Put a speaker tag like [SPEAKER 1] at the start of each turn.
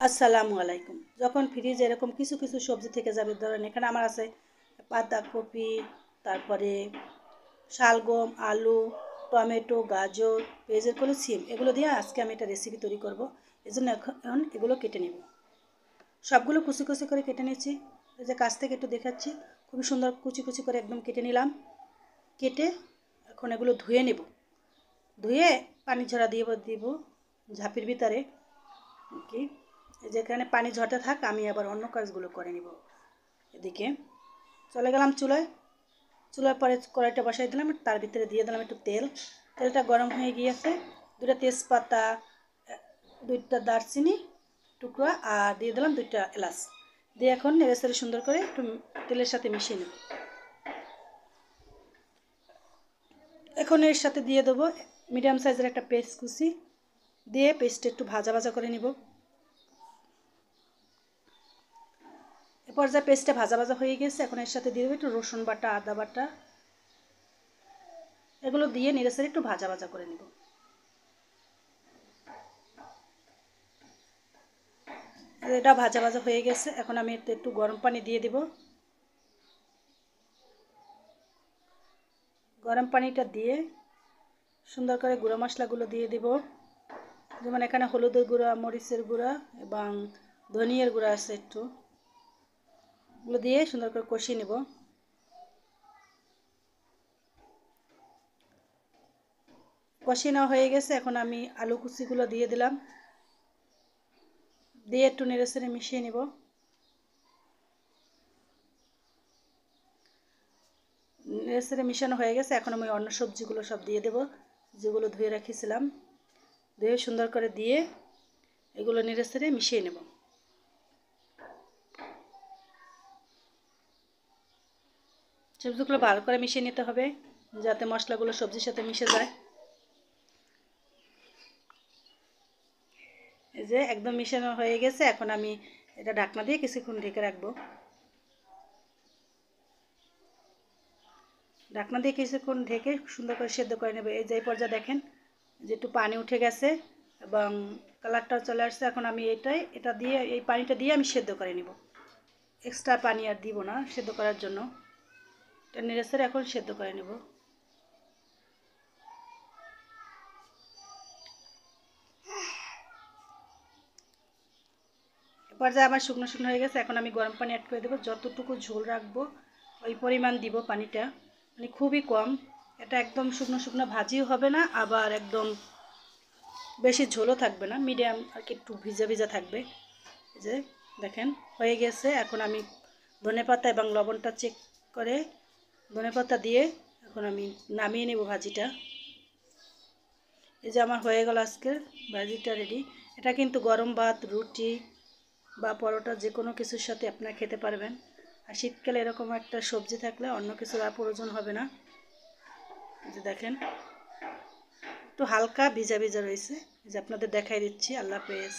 [SPEAKER 1] আসসালামু আলাইকুম। যখন ফ্রিজে এরকম কিছু কিছু সবজি থেকে যাবে, ধরেন এখানে আমার আছে পাতাকপি, তারপরে শালগম, আলু, টমেটো, গাজর, পেঁয়াজের কলি, সিম, এগুলো দিয়ে আজকে আমি একটা রেসিপি তৈরি করব। এজন্য এখন এগুলো কেটে নেব। সবগুলো কুচি কুচি করে কেটে নিয়েছি। এই যে কাছ থেকে একটু দেখাচ্ছি, খুবই সুন্দর কুচি কুচি করে একদম কেটে নিলাম। কেটে এখন এগুলো ধুয়ে নেব। ধুয়ে পানি ঝরা দিয়ে দিব ঝাঁপির ভিতরে। কি যেখানে পানি ঝরতে থাক, আমি আবার অন্য কাজগুলো করে নিব। এদিকে চলে গেলাম চুলায়। চুলার পরে কড়াইটা বসাই দিলাম, তার ভিতরে দিয়ে দিলাম একটু তেল। তেলটা গরম হয়ে গিয়েছে, দুটা তেজপাতা, দুইটা দারচিনি টুকরা, আর দিয়ে দিলাম দুইটা এলাচ। দিয়ে এখন নেড়েচেড়ে সুন্দর করে একটু তেলের সাথে মিশিয়ে নেব। এখন এর সাথে দিয়ে দেবো মিডিয়াম সাইজের একটা পেস্ট কুচি, দিয়ে পেস্টটা একটু ভাজা ভাজা করে নিব। এরপর যা পেস্টটা ভাজা ভাজা হয়ে গেছে, এখন এর সাথে দিয়ে দেবো একটু রসুন বাটা, আদা বাটা, এগুলো দিয়ে নেড়েচেড়ে একটু ভাজা ভাজা করে নিব। এটা ভাজা ভাজা হয়ে গেছে, এখন আমি এতে একটু গরম পানি দিয়ে দিব। গরম পানিটা দিয়ে সুন্দর করে গুঁড়ো মশলাগুলো দিয়ে দিব। যেমন এখানে হলুদের গুঁড়া, মরিচের গুঁড়া এবং ধনিয়ার গুঁড়া আছে একটু, এগুলো দিয়ে সুন্দর করে কষিয়ে নেব। কষিয়ে নেওয়া হয়ে গেছে, এখন আমি আলু কুচিগুলো দিয়ে দিলাম। দিয়ে একটু নেড়েচেড়ে মিশিয়ে নেব। নেড়েচেড়ে মিশানো হয়ে গেছে, এখন আমি অন্য সবজিগুলো সব দিয়ে দেব, যেগুলো ধুয়ে রেখেছিলাম। ধুয়ে সুন্দর করে দিয়ে এগুলো নেড়েচেড়ে মিশিয়ে নেব। সবজিগুলো ভালো করে মিশিয়ে নিতে হবে, যাতে মশলাগুলো সবজির সাথে মিশে যায়। এই যে একদম মিশানো হয়ে গেছে, এখন আমি এটা ঢাকনা দিয়ে কিছুক্ষণ ঢেকে রাখবো। ঢাকনা দিয়ে কিছুক্ষণ ঢেকে সুন্দর করে সেদ্ধ করে নেবে। এই যে পর্যায়ে দেখেন যে একটু পানি উঠে গেছে এবং কালারটাও চলে আসছে। এখন আমি এটা দিয়ে, এই পানিটা দিয়ে আমি সেদ্ধ করে নেব। এক্সট্রা পানি আর দিব না সেদ্ধ করার জন্য। এটা নেড়েচেড়ে এখন সেদ্ধ করে নেব। পর্যায়ে আমার শুকনো শুকনো হয়ে গেছে, এখন আমি গরম পানি অ্যাড করে দেবো। যতটুকু ঝোল রাখবো ওই পরিমাণ দিব পানিটা, মানে খুবই কম। এটা একদম শুকনো শুকনো ভাজিও হবে না, আবার একদম বেশি ঝোলও থাকবে না, মিডিয়াম আর কি, একটু ভিজা ভিজা থাকবে। এই যে দেখেন হয়ে গেছে, এখন আমি ধনেপাতা এবং লবণটা চেক করে ধনেপাতা দিয়ে এখন আমি নামিয়ে নেব ভাজিটা। এই যে আমার হয়ে গেল আজকের ভাজিটা রেডি। এটা কিন্তু গরম ভাত, রুটি বা পরোটা যে কোনো কিছুর সাথে আপনারা খেতে পারবেন। আর শীতকালে এরকম একটা সবজি থাকলে অন্য কিছুর আর প্রয়োজন হবে না। যে দেখেন একটু হালকা ভিজা ভিজা রয়েছে, যে আপনাদের দেখাই দিচ্ছি। আল্লাহ হাফেজ।